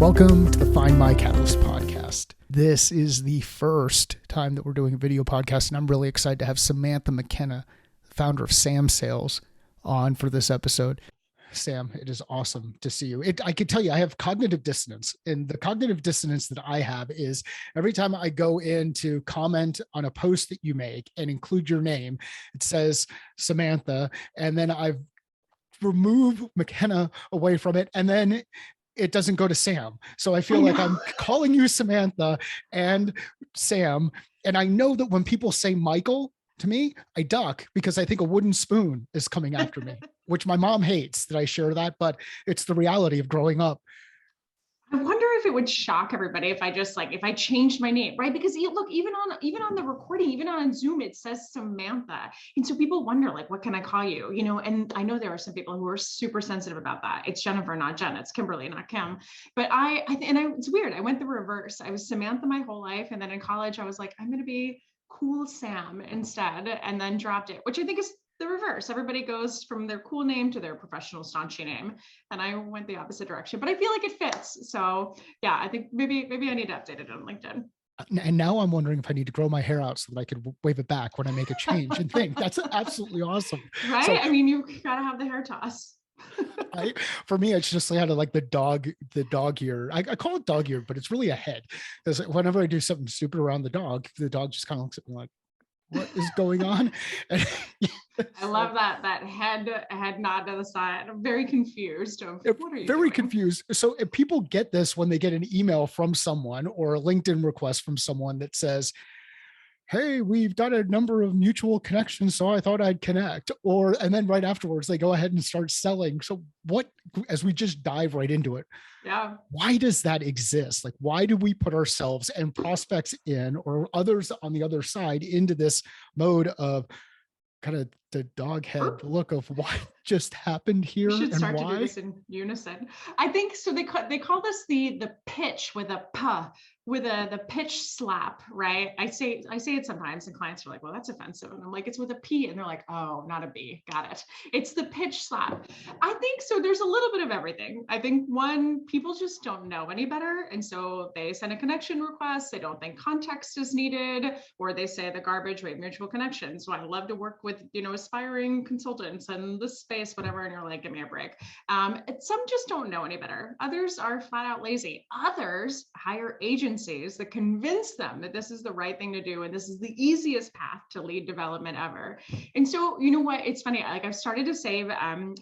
Welcome to the Find My Catalyst podcast. This is the first time that we're doing a video podcast, and I'm really excited to have Samantha McKenna, founder of SamSales, on for this episode. Sam, it is awesome to see you. I can tell you, I have cognitive dissonance, and the cognitive dissonance that I have is every time I go in to comment on a post that you make and include your name, it says Samantha, and then I've removed McKenna away from it, and then it doesn't go to Sam. So I feel like I'm calling you Samantha and Sam. And I know that when people say Michael to me, I duck because I think a wooden spoon is coming after me, which my mom hates that I share that, but it's the reality of growing up. I wonder if it would shock everybody if I changed my name, right? Because look, even on the recording, even on Zoom, it says Samantha. And so people wonder, like, what can I call you? And I know there are some people who are super sensitive about that. It's Jennifer, not Jen. It's Kimberly, not Kim. But it's weird. I went the reverse. I was Samantha my whole life. And then in college, I was like, I'm going to be cool Sam instead, and then dropped it, which I think is the reverse. Everybody goes from their cool name to their professional staunchy name. And I went the opposite direction, but I feel like it fits. So yeah, I think maybe I need to update it on LinkedIn. And now I'm wondering if I need to grow my hair out so that I could wave it back when I make a change and think that's absolutely awesome. Right? So, I mean, you gotta have the hair toss. For me, it's just kind of like the dog ear. I call it dog ear, but it's really a head. Because whenever I do something stupid around the dog just kind of looks at me like, what is going on? I love that head nod to the side. I'm very confused. What are you doing? Confused. So if people get this when they get an email from someone or a LinkedIn request from someone that says, hey, we've got a number of mutual connections, so I thought I'd connect. And then right afterwards, they go ahead and start selling. So as we just dive right into it, yeah, why does that exist? Like, why do we put ourselves and prospects in, or others on the other side, into this mode of kind of the dog head look of what just happened here? We should start to do this in unison. I think so. They call this the pitch with a p, with the pitch slap, right? I say it sometimes, and clients are like, "Well, that's offensive," and I'm like, "It's with a P," and they're like, "Oh, not a B. Got it. It's the pitch slap." I think so. There's a little bit of everything. I think one, people just don't know any better, and so they send a connection request. They don't think context is needed, or they say the garbage. We have mutual connections. So I love to work with aspiring consultants in this space, whatever, and you're like, give me a break. Some just don't know any better. Others are flat out lazy. Others hire agencies that convince them that this is the right thing to do and this is the easiest path to lead development ever. And so, you know what? It's funny. Like, I've started to save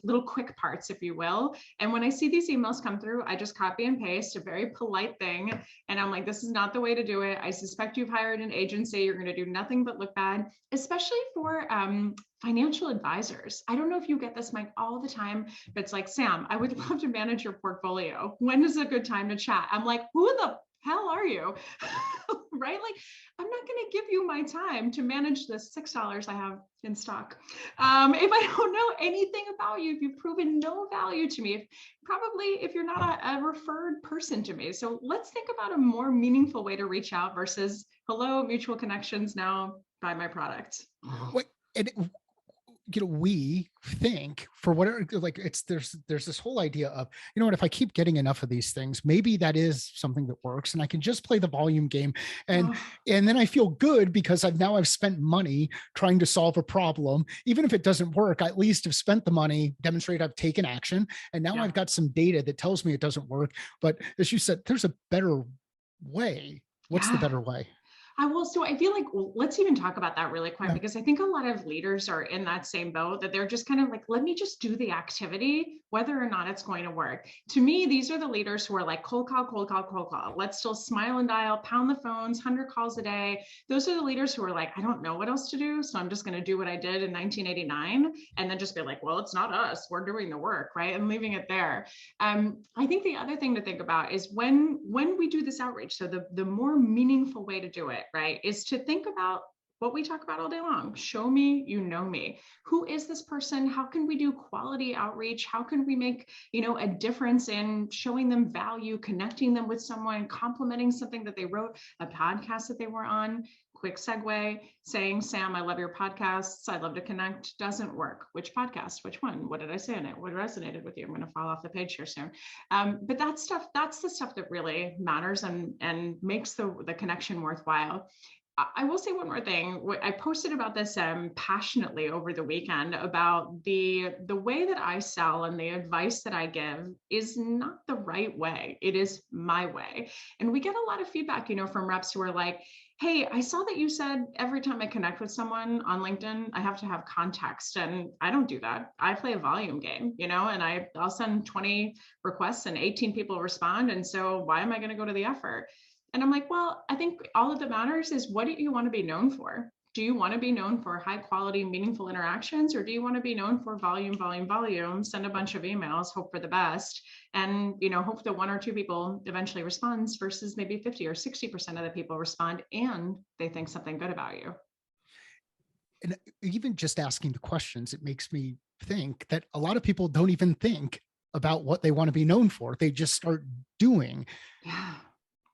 little quick parts, if you will. And when I see these emails come through, I just copy and paste a very polite thing. And I'm like, this is not the way to do it. I suspect you've hired an agency. You're going to do nothing but look bad, especially for financial advisors. I don't know if you get this, Mike, all the time, but it's like, Sam, I would love to manage your portfolio. When is a good time to chat? I'm like, who the hell are you? Right? Like, I'm not going to give you my time to manage this $6 I have in stock. If I don't know anything about you, if you've proven no value to me, if you're not a referred person to me. So let's think about a more meaningful way to reach out versus, hello, mutual connections, now buy my product. We think for whatever, like, there's this whole idea of, if I keep getting enough of these things, maybe that is something that works and I can just play the volume game. And then I feel good because I've spent money trying to solve a problem. Even if it doesn't work, I at least have spent the money, demonstrate I've taken action. And now I've got some data that tells me it doesn't work. But as you said, there's a better way. What's the better way? So I feel like, let's even talk about that really quick, because I think a lot of leaders are in that same boat, that they're just kind of like, let me just do the activity, whether or not it's going to work. To me, these are the leaders who are like, cold call, cold call, cold call. Let's still smile and dial, pound the phones, 100 calls a day. Those are the leaders who are like, I don't know what else to do, so I'm just going to do what I did in 1989, and then just be like, well, it's not us, we're doing the work, right? And leaving it there. I think the other thing to think about is when we do this outreach, so the more meaningful way to do it, right, is to think about what we talk about all day long. Show me, you know me. Who is this person? How can we do quality outreach? How can we make, a difference in showing them value, connecting them with someone, complimenting something that they wrote, a podcast that they were on? Quick segue, saying, Sam, I love your podcasts. I'd love to connect. Doesn't work. Which podcast? Which one? What did I say in it? What resonated with you? I'm going to fall off the page here soon. But that's the stuff that really matters and makes the connection worthwhile. I will say one more thing. I posted about this passionately over the weekend about the way that I sell and the advice that I give is not the right way. It is my way. And we get a lot of feedback, from reps who are like, hey, I saw that you said every time I connect with someone on LinkedIn, I have to have context. And I don't do that. I play a volume game, and I'll send 20 requests and 18 people respond. And so why am I going to go to the effort? And I'm like, well, I think all that matters is, what do you want to be known for? Do you want to be known for high quality, meaningful interactions, or do you want to be known for volume, send a bunch of emails, hope for the best, and hope that one or two people eventually responds versus maybe 50 or 60% of the people respond and they think something good about you. And even just asking the questions, it makes me think that a lot of people don't even think about what they want to be known for. They just start doing. Yeah.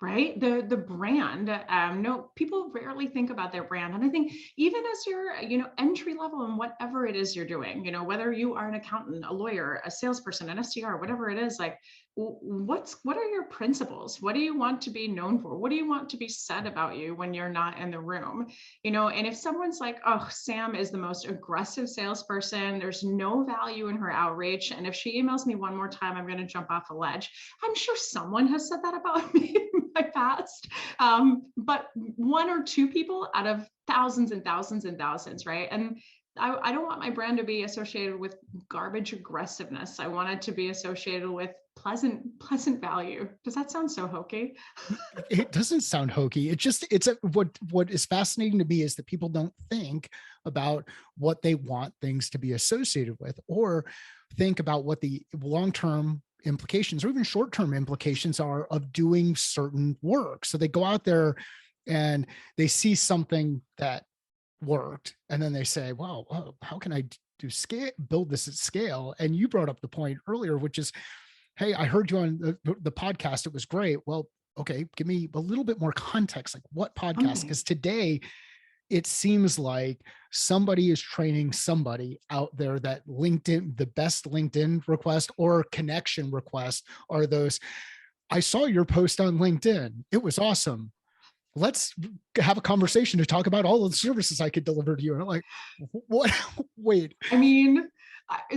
Right? The brand, no, people rarely think about their brand. And I think even as you're, entry level in whatever it is you're doing, whether you are an accountant, a lawyer, a salesperson, an SDR, whatever it is, like, what are your principles? What do you want to be known for? What do you want to be said about you when you're not in the room? And if someone's like, oh, Sam is the most aggressive salesperson, there's no value in her outreach, and if she emails me one more time, I'm going to jump off a ledge. I'm sure someone has said that about me in my past, but one or two people out of thousands and thousands and thousands, right? And I don't want my brand to be associated with garbage aggressiveness. I want it to be associated with pleasant value. Does that sound so hokey? It doesn't sound hokey. What is fascinating to me is that people don't think about what they want things to be associated with, or think about what the long-term implications or even short-term implications are of doing certain work. So they go out there and they see something that worked, and then they say, well, how can I build this at scale? And you brought up the point earlier, which is, hey, I heard you on the podcast. It was great. Well, okay, give me a little bit more context. Like, what podcast? Because today it seems like somebody is training somebody out there that LinkedIn, the best LinkedIn request or connection request are those, I saw your post on LinkedIn. It was awesome. Let's have a conversation to talk about all of the services I could deliver to you. And I'm like, what? Wait. I mean,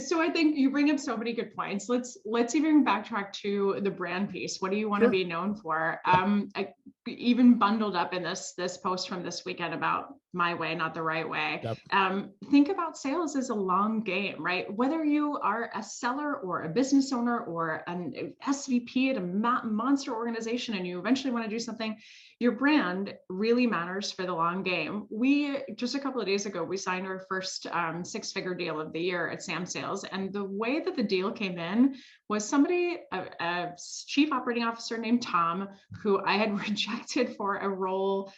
so I think you bring up so many good points. Let's even backtrack to the brand piece. What do you want to be known for? I even bundled up in this post from this weekend about my way, not the right way. Yep. Think about sales as a long game, right? Whether you are a seller or a business owner or an SVP at a monster organization and you eventually want to do something, your brand really matters for the long game. We just a couple of days ago, we signed our first 6-figure deal of the year at SamSales. And the way that the deal came in was somebody, a chief operating officer named Tom, who I had rejected for a role,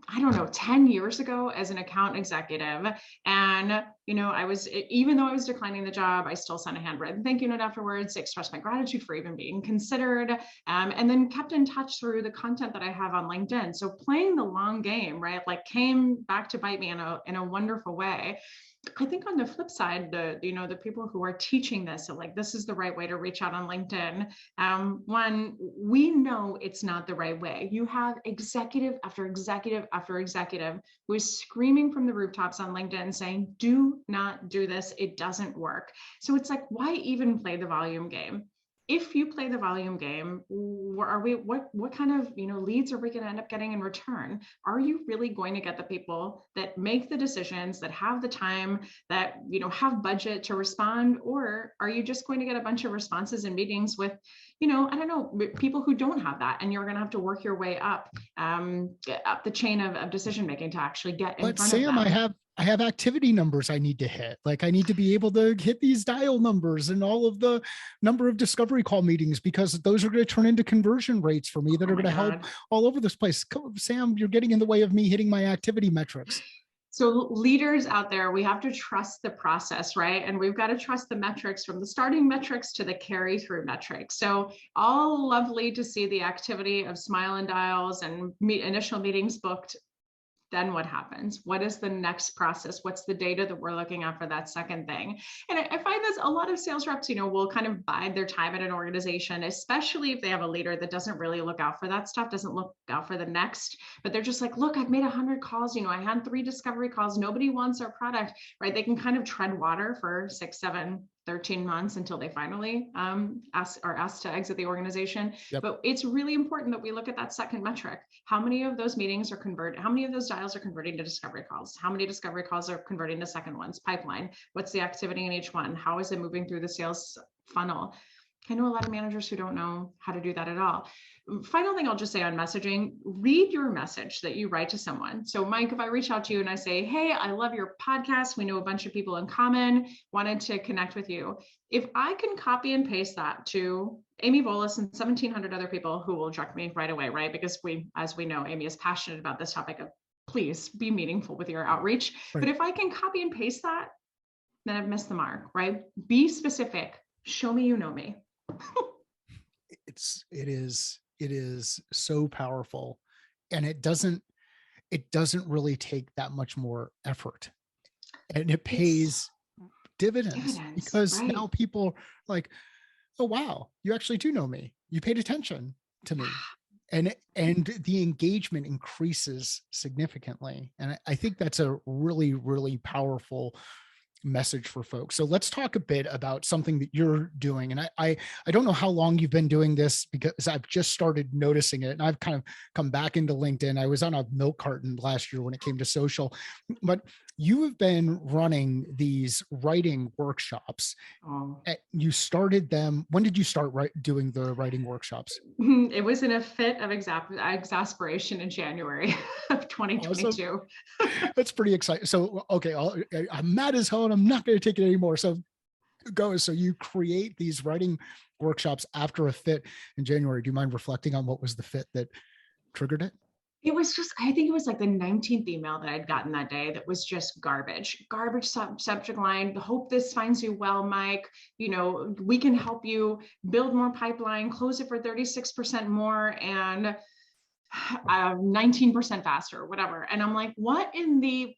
I don't know, 10 years ago as an account executive. And, even though I was declining the job, I still sent a handwritten thank you note afterwards, expressed my gratitude for even being considered, and then kept in touch through the content that I have on LinkedIn. So playing the long game, right, like came back to bite me in a wonderful way. I think on the flip side, the people who are teaching this, so like, this is the right way to reach out on LinkedIn. One, we know it's not the right way. You have executive after executive after executive who is screaming from the rooftops on LinkedIn saying, do not do this. It doesn't work. So it's like, why even play the volume game? If you play the volume game, what kind of leads are we going to end up getting in return? Are you really going to get the people that make the decisions, that have the time, that have budget to respond, or are you just going to get a bunch of responses and meetings with I don't know, people who don't have that, and you're going to have to work your way up the chain of decision making to actually get in front of them. I have activity numbers I need to hit. Like I need to be able to hit these dial numbers and all of the number of discovery call meetings, because those are going to turn into conversion rates for me that Oh are my going to help God. all over this place. Sam, you're getting in the way of me hitting my activity metrics. So leaders out there, we have to trust the process, right? And we've got to trust the metrics, from the starting metrics to the carry through metrics. So all lovely to see the activity of smile and dials and initial meetings booked. Then what happens? What is the next process? What's the data that we're looking at for that second thing? And I find this a lot of sales reps, will kind of bide their time at an organization, especially if they have a leader that doesn't really look out for that stuff, doesn't look out for the next, but they're just like, look, I've made 100 calls. I had 3 discovery calls. Nobody wants our product, right? They can kind of tread water for 6, 7, 13 months until they finally are asked to exit the organization. Yep. But it's really important that we look at that second metric. How many of those meetings are converted? How many of those dials are converting to discovery calls? How many discovery calls are converting to second ones? Pipeline. What's the activity in each one? How is it moving through the sales funnel? I know a lot of managers who don't know how to do that at all. Final thing I'll just say on messaging, read your message that you write to someone. So Mike, if I reach out to you and I say, hey, I love your podcast, we know a bunch of people in common, wanted to connect with you. If I can copy and paste that to Amy Volas and 1,700 other people who will direct me right away, right? Because as we know, Amy is passionate about this topic of please be meaningful with your outreach. Right. But if I can copy and paste that, then I've missed the mark, right? Be specific. Show me you know me. It is so powerful, and it doesn't really take that much more effort, and it pays dividends, because right? now people like, oh wow, you actually do know me, you paid attention to me, and the engagement increases significantly. And I think that's a really, really powerful message for folks. So let's talk a bit about something that you're doing. And I don't know how long you've been doing this, because I've just started noticing it, and I've kind of come back into LinkedIn. I was on a milk carton last year when it came to social, but you have been running these writing workshops. You started them. When did you start doing the writing workshops? It was in a fit of exasperation in January of 2022. Awesome. That's pretty exciting. So, okay, I'm mad as hell and I'm not going to take it anymore. So go. So you create these writing workshops after a fit in January. Do you mind reflecting on what was the fit that triggered it? It was just, I think it was like the 19th email that I'd gotten that day that was just garbage subject line. Hope this finds you well, Mike. We can help you build more pipeline, close it for 36% more, and 19% faster, whatever. And I'm like, what in the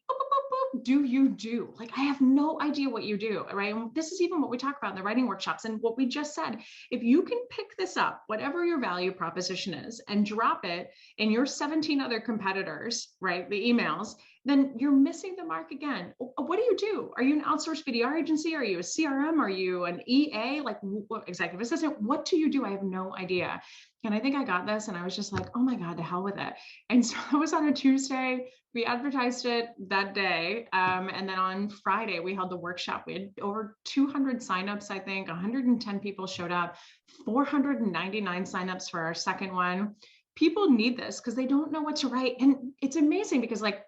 do you do? Like, I have no idea what you do, right? And this is even what we talk about in the writing workshops. And what we just said, if you can pick this up, whatever your value proposition is, and drop it in your 17 other competitors, right? The emails, then you're missing the mark again. What do you do? Are you an outsourced BDR agency? Are you a CRM? Are you an EA? Like, executive assistant? What do you do? I have no idea. And I think I got this, and I was just like, oh my God, to hell with it. And so it was on a Tuesday. We advertised it that day. And then on Friday, we held the workshop. We had over 200 signups, I think. 110 people showed up, 499 signups for our second one. People need this because they don't know what to write. And it's amazing because, like,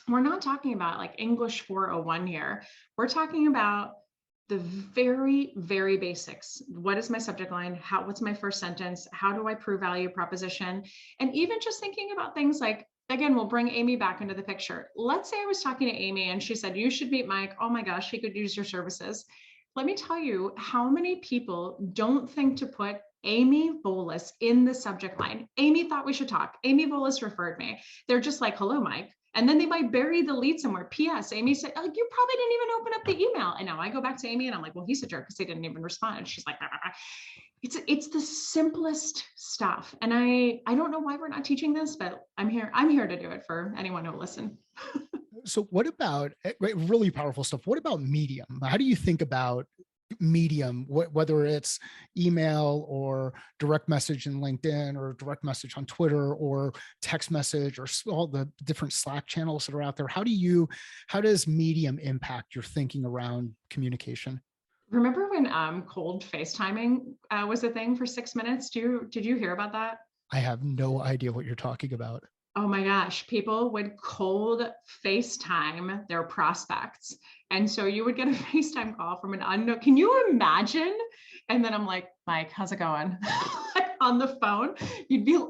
we're not talking about like English 401 here. We're talking about the very, very basics. What is my subject line? What's my first sentence? How do I prove value proposition? And even just thinking about things like, again, we'll bring Amy back into the picture. Let's say I was talking to Amy and she said, you should meet Mike. Oh my gosh, he could use your services. Let me tell you how many people don't think to put Amy Volas in the subject line. Amy thought we should talk. Amy Volas referred me. They're just like, hello, Mike. And then they might bury the lead somewhere. P.S. Amy said, oh, you probably didn't even open up the email. And now I go back to Amy and I'm like, well, he's a jerk because he didn't even respond. And she's like, bah, bah, bah. It's the simplest stuff. And I don't know why we're not teaching this, but I'm here to do it for anyone who'll listen. So what about really powerful stuff? What about Medium? How do you think about medium, whether it's email or direct message in LinkedIn or direct message on Twitter or text message or all the different Slack channels that are out there? How does Medium impact your thinking around communication? Remember when cold FaceTiming was a thing for 6 minutes? Did you hear about that? I have no idea what you're talking about. Oh my gosh, people would cold FaceTime their prospects. And so you would get a FaceTime call from an unknown. Can you imagine? And then I'm like, Mike, how's it going? On the phone,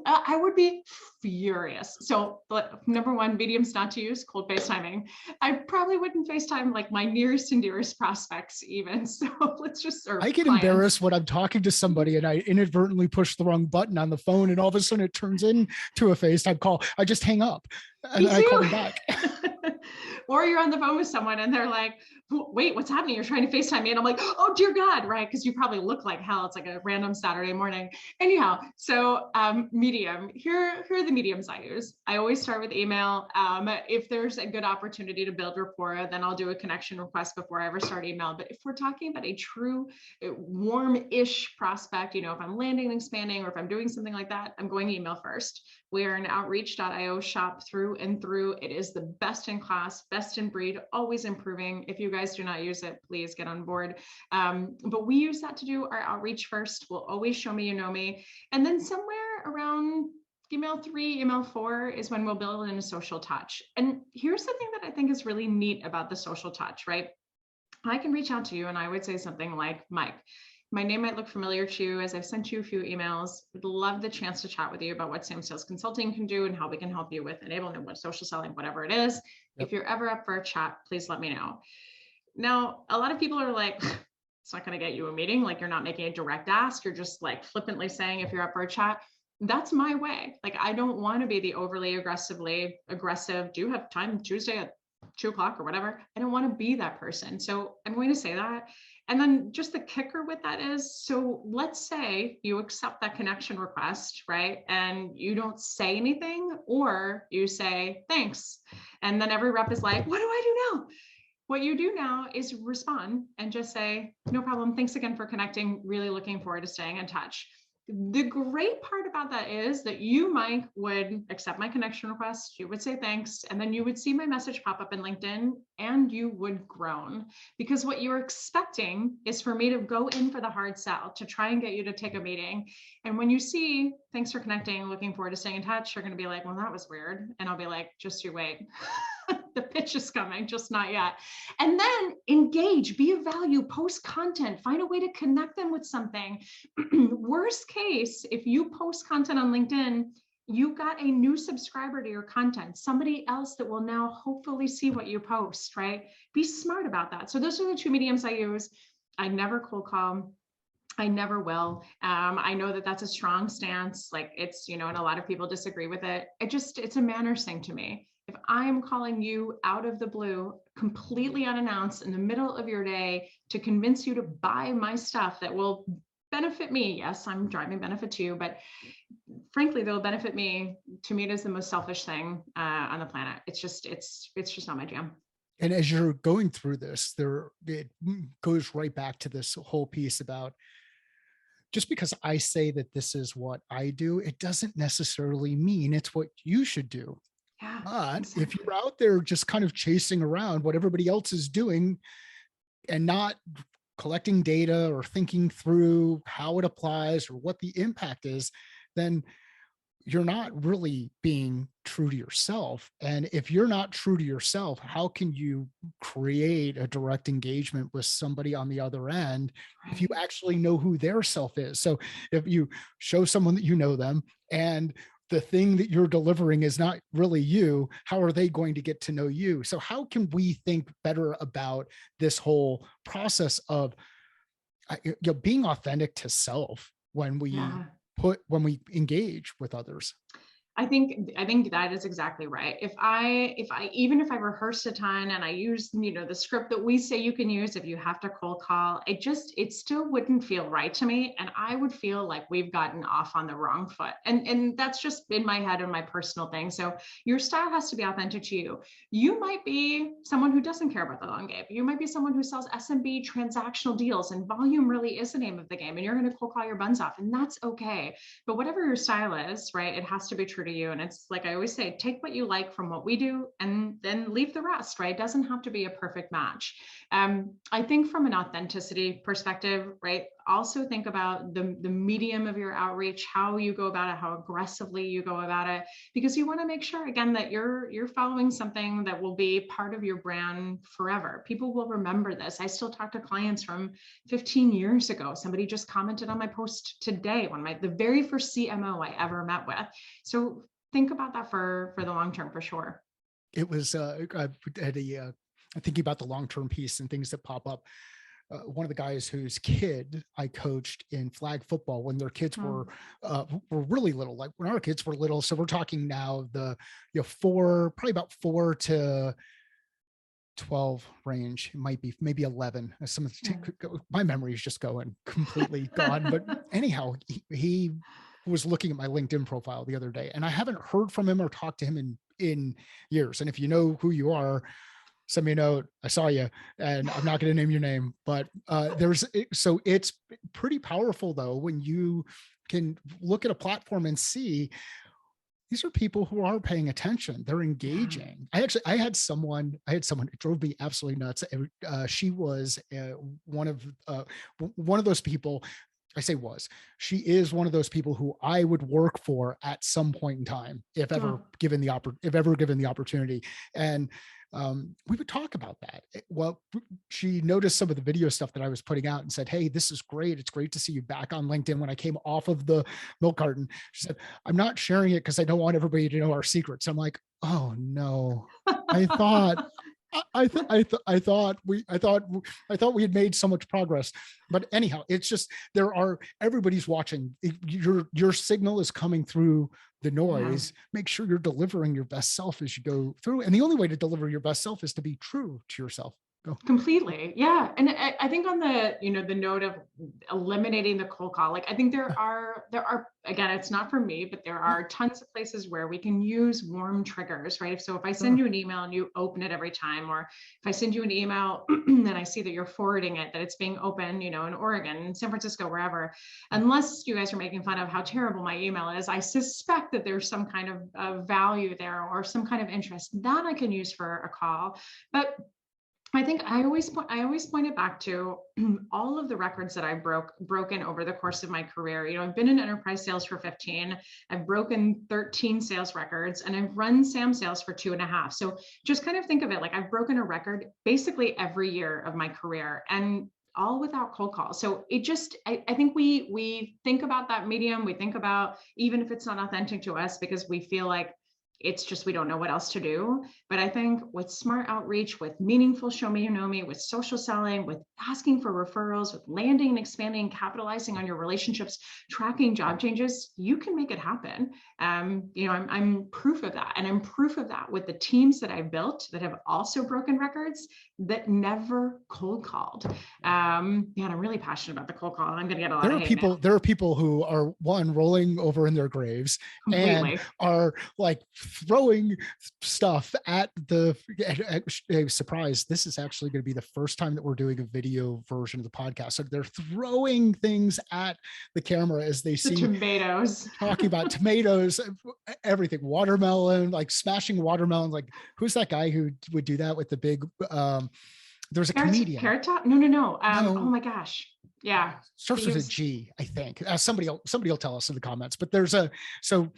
I would be furious. So, but number one, mediums not to use, cold FaceTiming. I probably wouldn't FaceTime like my nearest and dearest prospects even. So let's just, or I get clients. embarrassed when I'm talking to somebody and I inadvertently push the wrong button on the phone, and all of a sudden it turns into a FaceTime call. I just hang up and Me then I call too. them back. Or you're on the phone with someone and they're like, wait, what's happening? You're trying to FaceTime me. And I'm like, oh, dear God, right? Because you probably look like hell. It's like a random Saturday morning. Anyhow, so medium, here are the mediums I use. I always start with email. If there's a good opportunity to build rapport, then I'll do a connection request before I ever start email. But if we're talking about a true warm-ish prospect, if I'm landing and expanding, or if I'm doing something like that, I'm going email first. We are an outreach.io shop through and through. It is the best in class, best in breed, always improving. If you guys do not use it, please get on board. But we use that to do our outreach first. We'll always show me, you know me. And then somewhere around email 3, email 4 is when we'll build in a social touch. And here's the thing that I think is really neat about the social touch, right? I can reach out to you and I would say something like, Mike, my name might look familiar to you as I've sent you a few emails. Would love the chance to chat with you about what SamSales Consulting can do and how we can help you with enablement, what social selling, whatever it is. Yep. If you're ever up for a chat, please let me know. Now, a lot of people are like, it's not going to get you a meeting. Like, you're not making a direct ask. You're just like flippantly saying, if you're up for a chat. That's my way. Like, I don't want to be the overly aggressive. Do you have time Tuesday at 2:00 or whatever? I don't want to be that person. So I'm going to say that. And then just the kicker with that is, so let's say you accept that connection request, right? And you don't say anything, or you say, thanks. And then every rep is like, what do I do now? What you do now is respond and just say, no problem. Thanks again for connecting. Really looking forward to staying in touch. The great part about that is that you, Mike, would accept my connection request. You would say thanks, and then you would see my message pop up in LinkedIn, and you would groan, because what you're expecting is for me to go in for the hard sell, to try and get you to take a meeting. And when you see thanks for connecting, looking forward to staying in touch, you're going to be like, well, that was weird. And I'll be like, just you wait. The pitch is coming, just not yet. And then engage, be of value, post content, find a way to connect them with something. Worst case, if you post content on LinkedIn, you got a new subscriber to your content, somebody else that will now hopefully see what you post, right? Be smart about that. So those are the two mediums I use. I never cold call. I never will. I know that that's a strong stance. Like, it's, and a lot of people disagree with it. It's a manners thing to me. If I'm calling you out of the blue, completely unannounced in the middle of your day to convince you to buy my stuff that will benefit me. Yes, I'm driving benefit to you, but frankly, they'll benefit me. To me, it is the most selfish thing on the planet. It's just not my jam. And as you're going through this, it goes right back to this whole piece about, just because I say that this is what I do, it doesn't necessarily mean it's what you should do. Yeah, But exactly. if you're out there just kind of chasing around what everybody else is doing and not collecting data or thinking through how it applies or what the impact is, then you're not really being true to yourself. And if you're not true to yourself, how can you create a direct engagement with somebody on the other end if you actually know who their self is? So if you show someone that you know them and the thing that you're delivering is not really you, how are they going to get to know you? So how can we think better about this whole process of being authentic to self when we engage with others? I think that is exactly right. If I rehearsed a ton and I used, the script that we say you can use if you have to cold call, it still wouldn't feel right to me. And I would feel like we've gotten off on the wrong foot. And that's just in my head and my personal thing. So your style has to be authentic to you. You might be someone who doesn't care about the long game. You might be someone who sells SMB transactional deals, and volume really is the name of the game. And you're going to cold call your buns off, and that's okay. But whatever your style is, right, it has to be true to you. And it's like I always say, take what you like from what we do and then leave the rest, right? It doesn't have to be a perfect match. I think from an authenticity perspective, right, also think about the medium of your outreach, how you go about it, how aggressively you go about it, because you want to make sure, again, that you're following something that will be part of your brand forever. People will remember this. I still talk to clients from 15 years ago. Somebody just commented on my post today, the very first CMO I ever met with. So think about that for the long term, for sure. It was thinking about the long-term piece and things that pop up. One of the guys whose kid I coached in flag football when their kids were really little, like when our kids were little. So we're talking now probably about 4 to 12 range. It might be maybe 11. My memory is just going completely gone. But anyhow, he was looking at my LinkedIn profile the other day, and I haven't heard from him or talked to him in years. And if you know who you are, send me a note. I saw you, and I'm not going to name your name, but so it's pretty powerful though, when you can look at a platform and see these are people who are paying attention. They're engaging. I had someone, it drove me absolutely nuts. She was one of those people. I say she is one of those people who I would work for at some point in time, if ever given the opportunity. And we would talk about that. Well, she noticed some of the video stuff that I was putting out and said, "Hey, this is great. It's great to see you back on LinkedIn." When I came off of the milk carton, she said, "I'm not sharing it because I don't want everybody to know our secrets." I'm like, "Oh no, I thought." I thought we had made so much progress, but anyhow, it's just everybody's watching. Your signal is coming through the noise. Make sure you're delivering your best self as you go through, and the only way to deliver your best self is to be true to yourself. Go. Completely. Yeah. And I think on the, the note of eliminating the cold call, like I think there are, again, it's not for me, but there are tons of places where we can use warm triggers, right? So if I send you an email and you open it every time, or if I send you an email and I see that you're forwarding it, that it's being opened, in Oregon, in San Francisco, wherever, unless you guys are making fun of how terrible my email is, I suspect that there's some kind of value there or some kind of interest that I can use for a call. But I think I always point it back to all of the records that I've broken over the course of my career. I've been in enterprise sales for 15. I've broken 13 sales records, and I've run SamSales for 2.5. So just kind of think of it like I've broken a record basically every year of my career, and all without cold calls. So it just, I think we think about that medium. We think about, even if it's not authentic to us, because we feel like it's just, we don't know what else to do. But I think with smart outreach, with meaningful show me, you know me, with social selling, with asking for referrals, with landing and expanding, capitalizing on your relationships, tracking job changes, you can make it happen. I'm proof of that. And I'm proof of that with the teams that I've built that have also broken records that never cold called. And I'm really passionate about the cold call. I'm going to get a lot of hate now. There are people who are rolling over in their graves and are like throwing stuff at the surprise. This is actually going to be the first time that we're doing a video version of the podcast. So they're throwing things at the camera as they see tomatoes, talking about tomatoes, everything, watermelon, like smashing watermelon. Like, who's that guy who would do that with the big, there's a comedian. Carrot Top? No. Oh my gosh. Yeah. Starts with a G, I think. Somebody will tell us in the comments, but so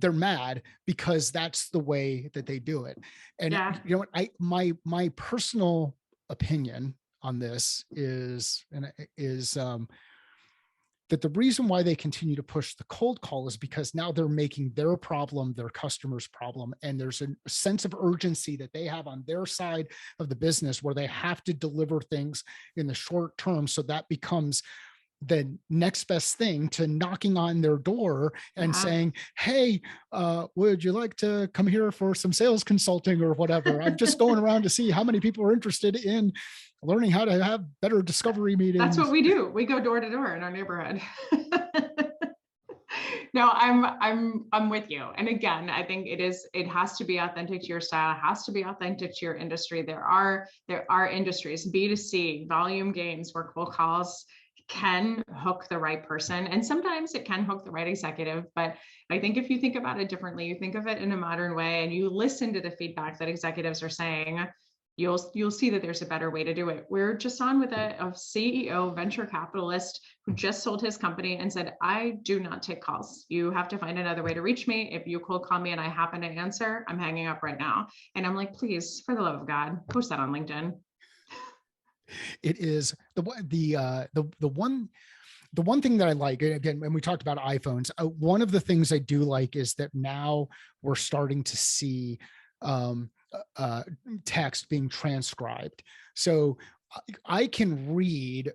they're mad because that's the way that they do it. And you know what, my personal opinion on this is that the reason why they continue to push the cold call is because now they're making their problem their customer's problem. And there's a sense of urgency that they have on their side of the business where they have to deliver things in the short term. So that becomes the next best thing to knocking on their door and saying, "Hey, would you like to come here for some sales consulting or whatever? I'm just going around to see how many people are interested in learning how to have better discovery meetings." That's what we do. We go door to door in our neighborhood. No, I'm with you. And again, I think it has to be authentic to your style. It has to be authentic to your industry. There are industries, B2C, volume games, where cold calls can hook the right person. And sometimes it can hook the right executive. But I think if you think about it differently, you think of it in a modern way, and you listen to the feedback that executives are saying, you'll see that there's a better way to do it. We're just on with a CEO venture capitalist who just sold his company and said, I do not take calls. You have to find another way to reach me. If you cold call me and I happen to answer, I'm hanging up right now. And I'm like, please, for the love of God, post that on LinkedIn. It is the one thing that I like, again, when we talked about iPhones, one of the things I do like is that now we're starting to see text being transcribed. So I can read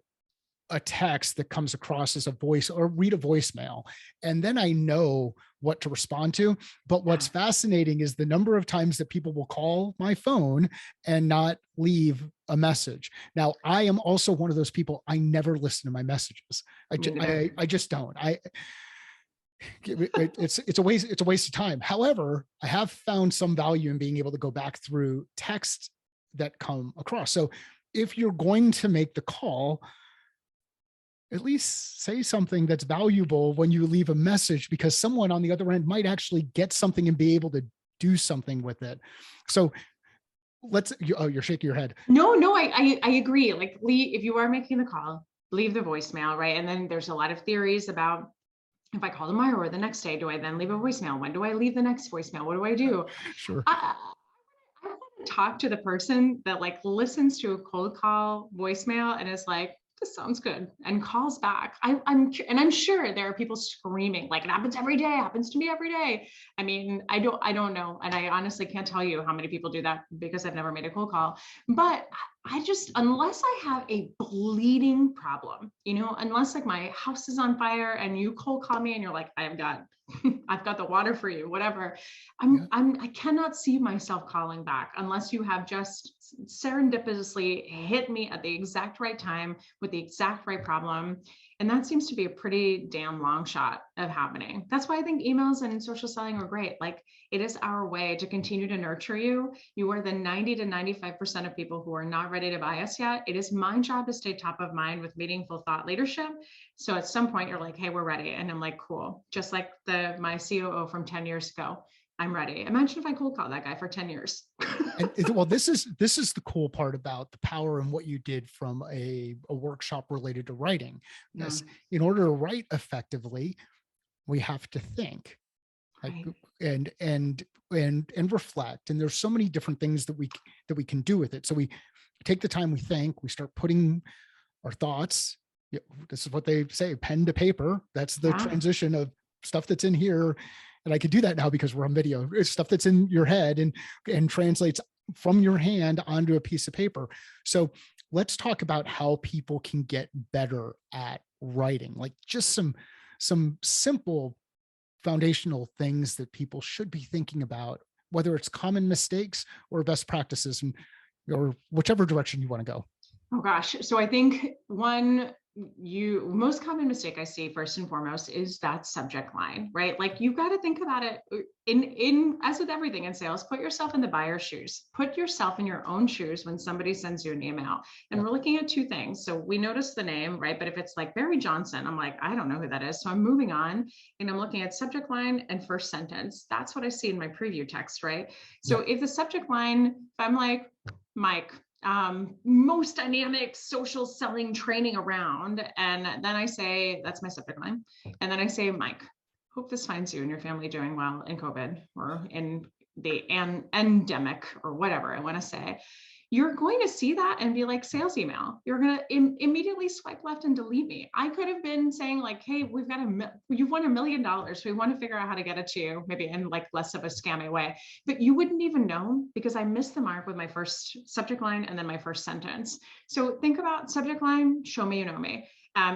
a text that comes across as a voice or read a voicemail, and then I know what to respond to. But what's fascinating is the number of times that people will call my phone and not leave a message. Now, I am also one of those people. I never listen to my messages. I just don't. It's a waste of time. However, I have found some value in being able to go back through texts that come across. So if you're going to make the call, at least say something that's valuable when you leave a message, because someone on the other end might actually get something and be able to do something with it. So you're shaking your head. No, I agree. Like, if you are making the call, leave the voicemail, right? And then there's a lot of theories about, if I call tomorrow or the next day, do I then leave a voicemail? When do I leave the next voicemail? What do I do? Sure. I want to talk to the person that like listens to a cold call voicemail and is like, this sounds good, and calls back. I'm sure there are people screaming, like, it happens every day, happens to me every day. I mean, I don't know. And I honestly can't tell you how many people do that because I've never made a cold call. But I just, unless I have a bleeding problem, unless like my house is on fire and you cold call me and you're like, I've got the water for you, whatever. I cannot see myself calling back unless you have just serendipitously hit me at the exact right time with the exact right problem. And that seems to be a pretty damn long shot of happening. That's why I think emails and social selling are great. Like, it is our way to continue to nurture you. You are the 90 to 95% of people who are not ready to buy us yet. It is my job to stay top of mind with meaningful thought leadership. So at some point you're like, hey, we're ready. And I'm like, cool. Just like my COO from 10 years ago. I'm ready. Imagine if I cold call that guy for 10 years. Well, this is the cool part about the power and what you did from a workshop related to writing. Yes. In order to write effectively, we have to think, right, and reflect. And there's so many different things that we can do with it. So we take the time, we think, we start putting our thoughts. This is what they say, pen to paper. That's the transition of stuff that's in here. And I could do that now because we're on video. It's stuff that's in your head and translates from your hand onto a piece of paper. So let's talk about how people can get better at writing, like just some simple foundational things that people should be thinking about, whether it's common mistakes or best practices, or whichever direction you want to go. Oh gosh. So I think most common mistake I see first and foremost is that subject line, right? Like, you've got to think about it in as with everything in sales, put yourself in the buyer's shoes, put yourself in your own shoes when somebody sends you an email. And we're looking at two things. So we notice the name, right? But if it's like Barry Johnson, I'm like, I don't know who that is. So I'm moving on and I'm looking at subject line and first sentence. That's what I see in my preview text, right? So if the subject line, if I'm like, Mike, most dynamic social selling training around. And then I say, that's my subject line. And then I say, Mike, hope this finds you and your family doing well in COVID or in the endemic or whatever I want to say. You're going to see that and be like, sales email. You're going to immediately swipe left and delete me. I could have been saying like, hey, you've won $1 million. We want to figure out how to get it to you, maybe in like less of a scammy way, but you wouldn't even know because I missed the mark with my first subject line and then my first sentence. So think about subject line, show me you know me.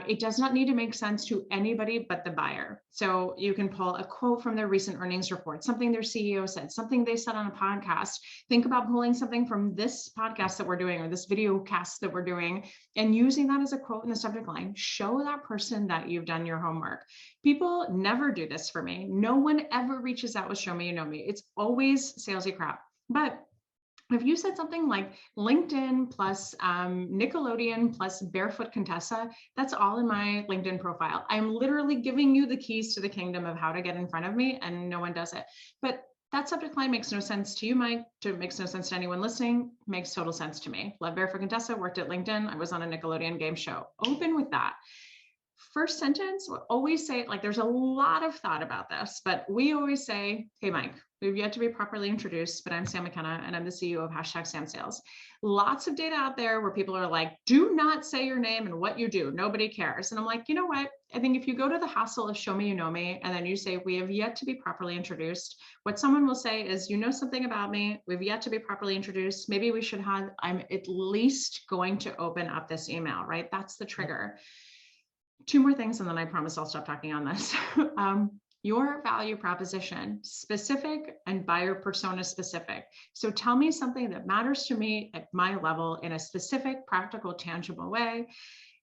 It does not need to make sense to anybody but the buyer. So you can pull a quote from their recent earnings report, something their CEO said, something they said on a podcast. Think about pulling something from this podcast that we're doing or this video cast that we're doing and using that as a quote in the subject line. Show that person that you've done your homework. People never do this for me. No one ever reaches out with show me you know me. It's always salesy crap. But if you said something like LinkedIn plus Nickelodeon plus Barefoot Contessa, that's all in my LinkedIn profile. I'm literally giving you the keys to the kingdom of how to get in front of me, and no one does it. But That subject line makes no sense to you, Mike. It makes no sense to anyone listening. Makes total sense to me. Love Bear for Contessa, worked at LinkedIn. I was on a Nickelodeon game show. Open with that. First sentence, we always say, like, there's a lot of thought about this, but we always say, hey, Mike, we've yet to be properly introduced, but I'm Sam McKenna and I'm the CEO of #SamSales. Lots of data out there where people are like, do not say your name and what you do. Nobody cares. And I'm like, you know what? I think if you go to the hassle of show me you know me, and then you say, we have yet to be properly introduced, what someone will say is, you know something about me, we've yet to be properly introduced. Maybe we should have, I'm at least going to open up this email, right? That's the trigger. Two more things, and then I promise I'll stop talking on this. Your value proposition, specific and buyer persona specific. So tell me something that matters to me at my level in a specific, practical, tangible way.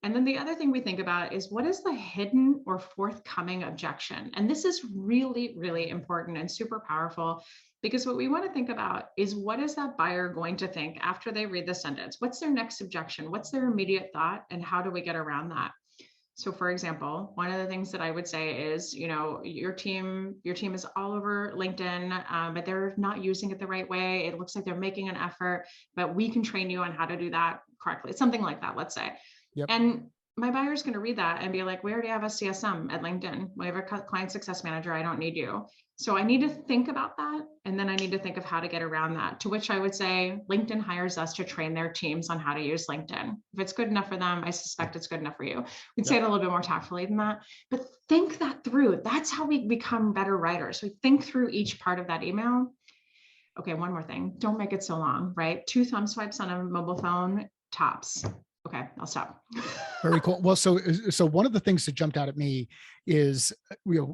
And then the other thing we think about is, what is the hidden or forthcoming objection? And this is really, really important and super powerful, because what we want to think about is, what is that buyer going to think after they read the sentence? What's their next objection? What's their immediate thought? And how do we get around that? So for example, one of the things that I would say is, your team is all over LinkedIn, but they're not using it the right way. It looks like they're making an effort, but we can train you on how to do that correctly. Something like that, let's say. Yep. And my buyer's going to read that and be like, we already have a CSM at LinkedIn. We have a client success manager. I don't need you. So I need to think about that. And then I need to think of how to get around that, to which I would say LinkedIn hires us to train their teams on how to use LinkedIn. If it's good enough for them, I suspect it's good enough for you. We'd say it a little bit more tactfully than that, but think that through. That's how we become better writers. We think through each part of that email. Okay, one more thing. Don't make it so long, right? 2 thumb swipes on a mobile phone, tops. Okay, I'll stop. Very cool. Well, so one of the things that jumped out at me is,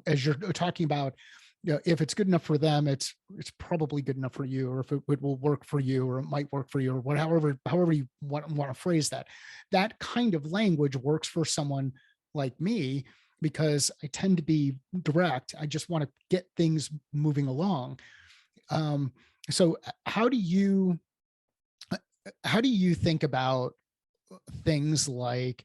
as you're talking about, if it's good enough for them, it's probably good enough for you, or if it will work for you, or it might work for you, or however you want to phrase that. That kind of language works for someone like me, because I tend to be direct. I just want to get things moving along. So how do you think about things like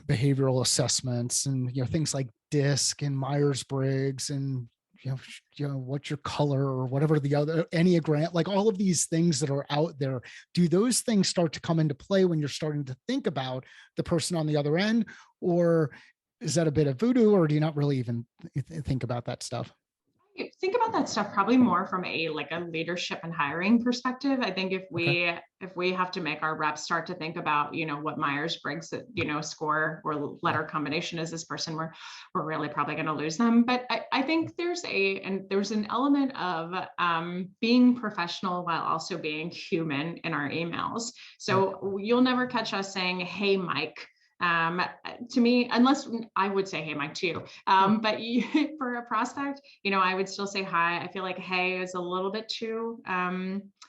behavioral assessments, and things like DISC and Myers-Briggs, and what's your color, or whatever the other Enneagram, like all of these things that are out there? Do those things start to come into play when you're starting to think about the person on the other end, or is that a bit of voodoo, or do you not really even think about that stuff? Think about that stuff probably more from a leadership and hiring perspective. I think if we have to make our reps start to think about, what Myers-Briggs, score or letter combination is this person, we're really probably going to lose them. But I think there's an element of being professional while also being human in our emails. So you'll never catch us saying, hey, Mike. To me, unless I would say, hey, Mike, too. But for a prospect, I would still say hi. I feel like hey is a little bit too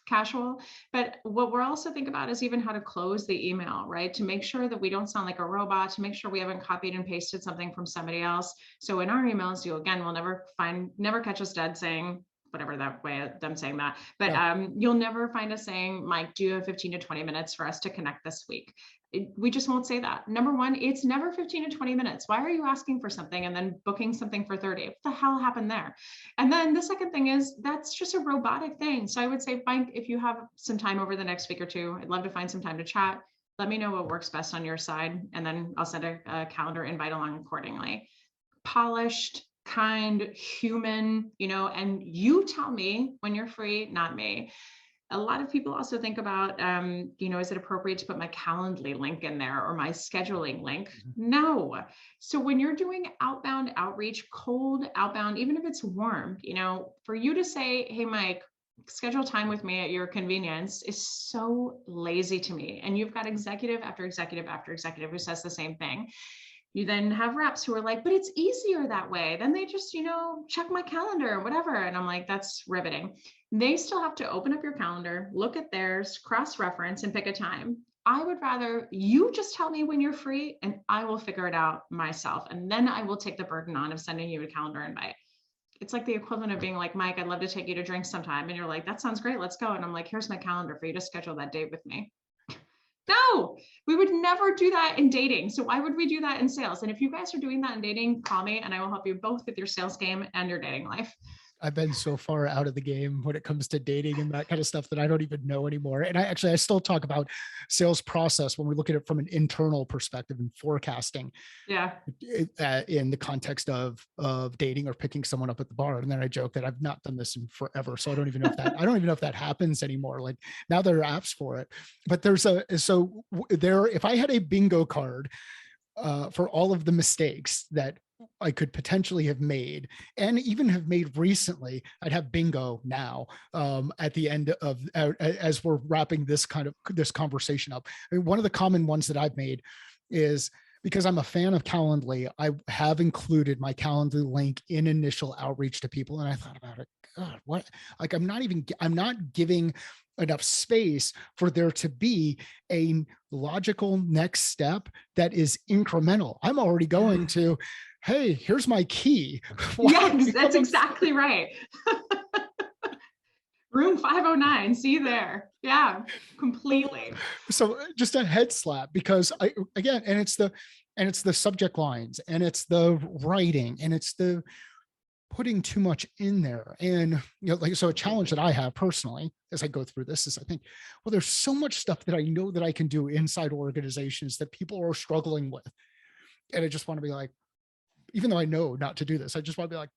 casual. But what we're also thinking about is even how to close the email, right? To make sure that we don't sound like a robot, to make sure we haven't copied and pasted something from somebody else. So in our emails, will never catch us dead saying, whatever that way of them saying that, but you'll never find us saying, Mike, do you have 15 to 20 minutes for us to connect this week? We just won't say that. Number one, it's never 15 to 20 minutes. Why are you asking for something and then booking something for 30? What the hell happened there? And then the second thing is, that's just a robotic thing. So I would say, Mike, if you have some time over the next week or two, I'd love to find some time to chat. Let me know what works best on your side, and then I'll send a calendar invite along accordingly. Polished, kind, human, and you tell me when you're free, not me. A lot of people also think about, is it appropriate to put my Calendly link in there, or my scheduling link? No. So when you're doing outbound outreach, cold outbound, even if it's warm, for you to say, hey, Mike, schedule time with me at your convenience, is so lazy to me. And you've got executive after executive after executive who says the same thing. You then have reps who are like, but it's easier that way. Then they just, check my calendar or whatever. And I'm like, that's riveting. They still have to open up your calendar, look at theirs, cross-reference, and pick a time. I would rather you just tell me when you're free, and I will figure it out myself. And then I will take the burden on of sending you a calendar invite. It's like the equivalent of being like, Mike, I'd love to take you to drink sometime. And you're like, that sounds great. Let's go. And I'm like, here's my calendar for you to schedule that date with me. No, we would never do that in dating. So why would we do that in sales? And if you guys are doing that in dating, call me and I will help you both with your sales game and your dating life. I've been so far out of the game when it comes to dating and that kind of stuff that I don't even know anymore. And I still talk about sales process when we look at it from an internal perspective and forecasting Yeah. in the context of dating or picking someone up at the bar. And then I joke that I've not done this in forever. So I don't even know if that happens anymore. Like now there are apps for it, but if I had a bingo card for all of the mistakes that I could potentially have made and even have made recently, I'd have bingo now at the end of as we're wrapping this conversation up. I mean, one of the common ones that I've made is because I'm a fan of Calendly, I have included my Calendly link in initial outreach to people. And I thought about it, God, what? Like I'm not giving enough space for there to be a logical next step that is incremental. I'm already going to, hey, here's my key. Yeah, that's exactly right. Room 509, see you there. Yeah, completely. So just a head slap because it's the subject lines and it's the writing and it's the putting too much in there. And, so a challenge that I have personally as I go through this is I think, well, there's so much stuff that I know that I can do inside organizations that people are struggling with. And I just want to be like, even though I know not to do this, I just want to be like,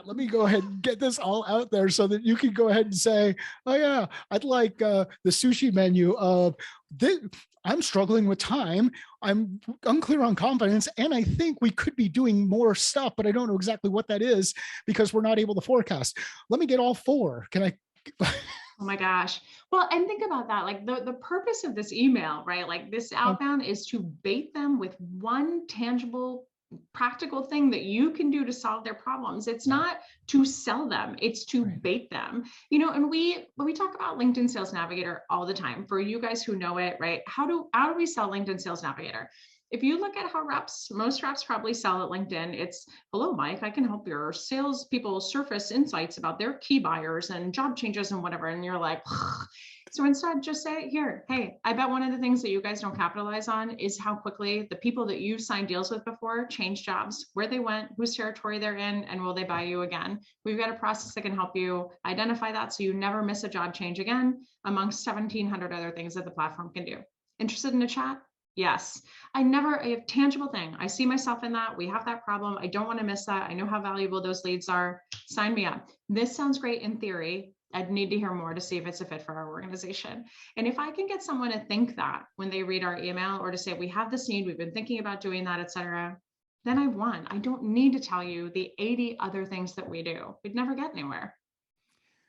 let me go ahead and get this all out there so that you can go ahead and say, oh yeah, I'd like the sushi menu of this. I'm struggling with time. I'm unclear on confidence. And I think we could be doing more stuff, but I don't know exactly what that is because we're not able to forecast. Let me get all four. Can I? Oh my gosh. Well, and think about that. Like the purpose of this email, right? Like this outbound is to bait them with one tangible, practical thing that you can do to solve their problems. It's not to sell them, it's to bait them. And we talk about LinkedIn Sales Navigator all the time. For you guys who know it, right? How do we sell LinkedIn Sales Navigator? If you look at how most reps probably sell at LinkedIn, it's, hello, Mike, I can help your salespeople surface insights about their key buyers and job changes and whatever. And you're like, ugh. So instead, just say here, hey, I bet one of the things that you guys don't capitalize on is how quickly the people that you've signed deals with before change jobs, where they went, whose territory they're in, and will they buy you again? We've got a process that can help you identify that so you never miss a job change again, amongst 1,700 other things that the platform can do. Interested in a chat? Yes. I have tangible thing. I see myself in that. We have that problem. I don't want to miss that. I know how valuable those leads are. Sign me up. This sounds great in theory. I'd need to hear more to see if it's a fit for our organization. And if I can get someone to think that when they read our email or to say, we have this need, we've been thinking about doing that, et cetera, then I've won. I don't need to tell you the 80 other things that we do. We'd never get anywhere.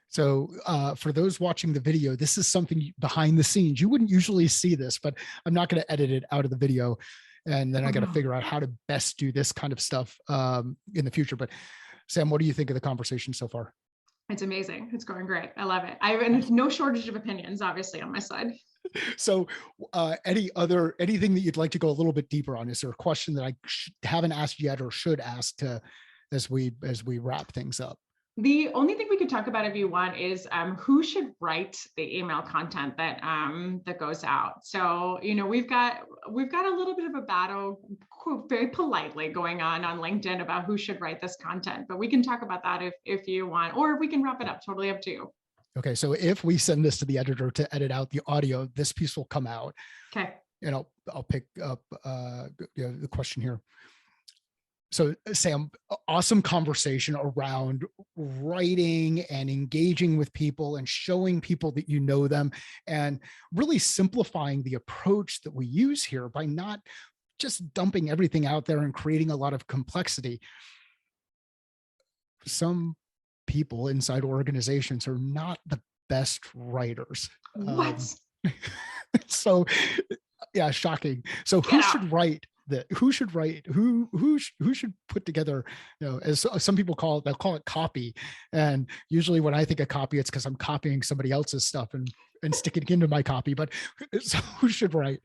So for those watching the video, this is something behind the scenes. You wouldn't usually see this, but I'm not going to edit it out of the video. And then I got to figure out how to best do this kind of stuff in the future. But Sam, what do you think of the conversation so far? It's amazing. It's going great. I love it. I have no shortage of opinions, obviously, on my side. So anything that you'd like to go a little bit deeper on? Is there a question that I haven't asked yet or should ask as we wrap things up? The only thing we could talk about if you want is who should write the email content that that goes out. So we've got a little bit of a battle, very politely, going on LinkedIn about who should write this content. But we can talk about that if you want, or we can wrap it up. Totally up to you. Okay, so if we send this to the editor to edit out the audio, this piece will come out. Okay. And I'll pick up the question here. So Sam, awesome conversation around writing and engaging with people and showing people that you know them and really simplifying the approach that we use here by not just dumping everything out there and creating a lot of complexity. Some people inside organizations are not the best writers. What? So yeah, shocking. So who should write that? Who should write? Who should put together? As some people they'll call it copy. And usually when I think of copy, it's because I'm copying somebody else's stuff and sticking it into my copy. But so who should write?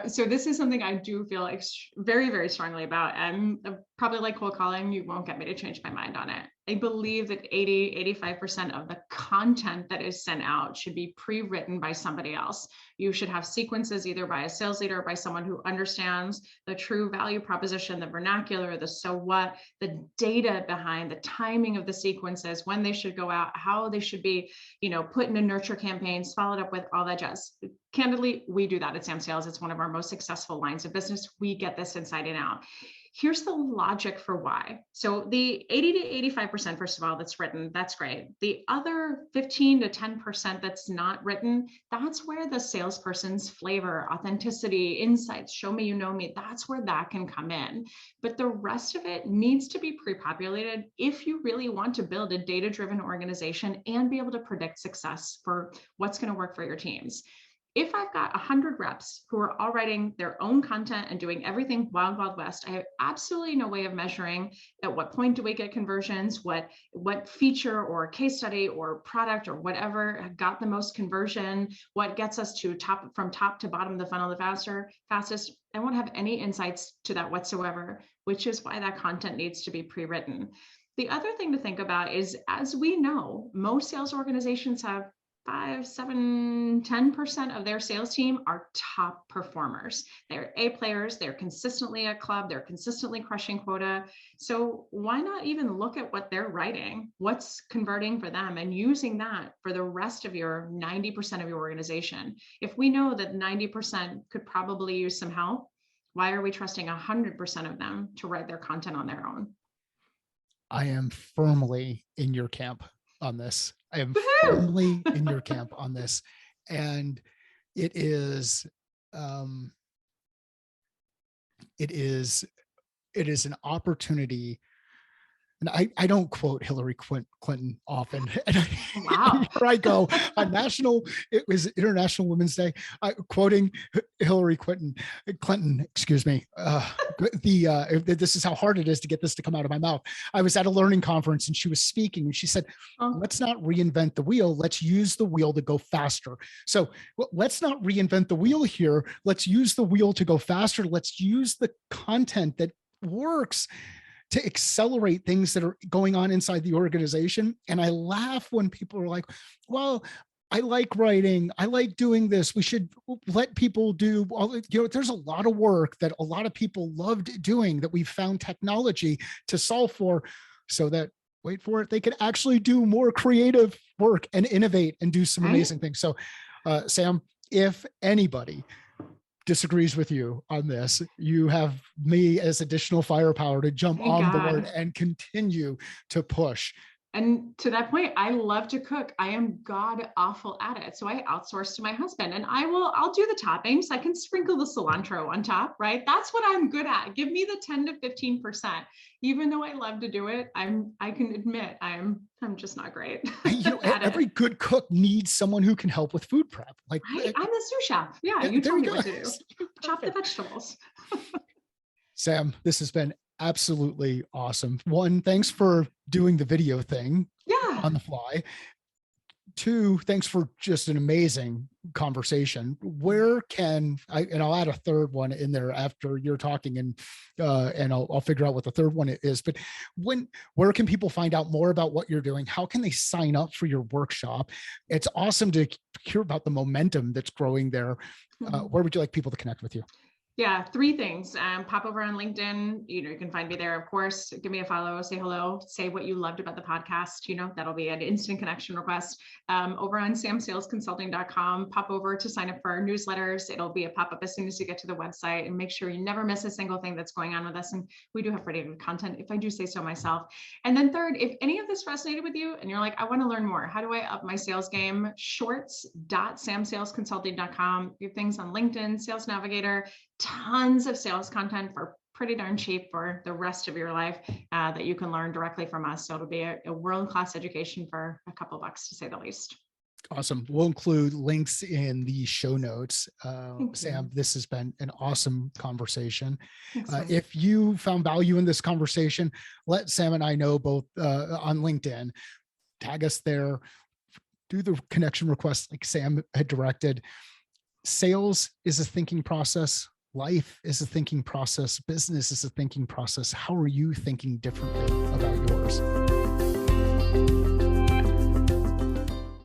So this is something I do feel very, very strongly about, and probably like cold calling, you won't get me to change my mind on it. I believe that 85% of the content that is sent out should be pre-written by somebody else. You should have sequences either by a sales leader or by someone who understands the true value proposition, the vernacular, the so what, the data behind the timing of the sequences, when they should go out, how they should be, put into nurture campaigns, followed up with all that jazz. Candidly, we do that at SamSales. It's one of our most successful lines of business. We get this inside and out. Here's the logic for why. So the 80 to 85%, first of all, that's written, that's great. The other 15 to 10% that's not written, that's where the salesperson's flavor, authenticity, insights, show me you know me, that's where that can come in. But the rest of it needs to be pre-populated if you really want to build a data-driven organization and be able to predict success for what's going to work for your teams. If I've got 100 reps who are all writing their own content and doing everything wild, wild west, I have absolutely no way of measuring at what point do we get conversions, what feature or case study or product or whatever got the most conversion, what gets us to from top to bottom of the funnel the fastest. I won't have any insights to that whatsoever, which is why that content needs to be pre-written. The other thing to think about is, as we know, most sales organizations have 5, 7, 10% of their sales team are top performers. They're A players, they're consistently at club, they're consistently crushing quota. So why not even look at what they're writing, what's converting for them, and using that for the rest of your 90% of your organization? If we know that 90% could probably use some help, why are we trusting 100% of them to write their content on their own? I am firmly in your camp on this. I am firmly in your camp on this. And it is an opportunity. And I don't quote Hillary Clinton often. And Wow. Here I go on it was International Women's Day, quoting Hillary Clinton, excuse me. This is how hard it is to get this to come out of my mouth. I was at a learning conference and she was speaking and she said, let's not reinvent the wheel. Let's use the wheel to go faster. So let's not reinvent the wheel here. Let's use the wheel to go faster. Let's use the content that works to accelerate things that are going on inside the organization. And I laugh when people are like, well, I like writing, I like doing this, we should let people do all, there's a lot of work that a lot of people loved doing that we've found technology to solve for, so that, wait for it, they can actually do more creative work and innovate and do some amazing things. So Sam, if anybody disagrees with you on this, you have me as additional firepower to jump on board and continue to push. And to that point, I love to cook. I am god awful at it. So I outsource to my husband, and I'll do the toppings. I can sprinkle the cilantro on top, right? That's what I'm good at. Give me the 10 to 15%. Even though I love to do it, I can admit I'm just not great. Every good cook needs someone who can help with food prep. Like I'm the sous chef. Yeah, you tell me what to do. Chop the vegetables. Sam, this has been absolutely awesome. One, thanks for doing the video thing on the fly. Two, thanks for just an amazing conversation. Where can and I'll add a third one in there after you're talking, and I'll figure out what the third one is. But where can people find out more about what you're doing? How can they sign up for your workshop? It's awesome to hear about the momentum that's growing there. Where would you like people to connect with you? Yeah, 3 things. Pop over on LinkedIn. You can find me there, of course. Give me a follow, say hello, say what you loved about the podcast. That'll be an instant connection request. Over on samsalesconsulting.com, pop over to sign up for our newsletters. It'll be a pop-up as soon as you get to the website, and make sure you never miss a single thing that's going on with us. And we do have pretty good content, if I do say so myself. And then third, if any of this resonated with you and you're like, I want to learn more, how do I up my sales game? Shorts.samsalesconsulting.com. Your things on LinkedIn, Sales Navigator, tons of sales content for pretty darn cheap for the rest of your life that you can learn directly from us. So it'll be a world-class education for a couple bucks, to say the least. Awesome. We'll include links in the show notes. Sam, this has been an awesome conversation. If you found value in this conversation, let Sam and I know both on LinkedIn. Tag us there. Do the connection request like Sam had directed. Sales is a thinking process. Life is a thinking process. Business is a thinking process. How are you thinking differently about yours? Bye.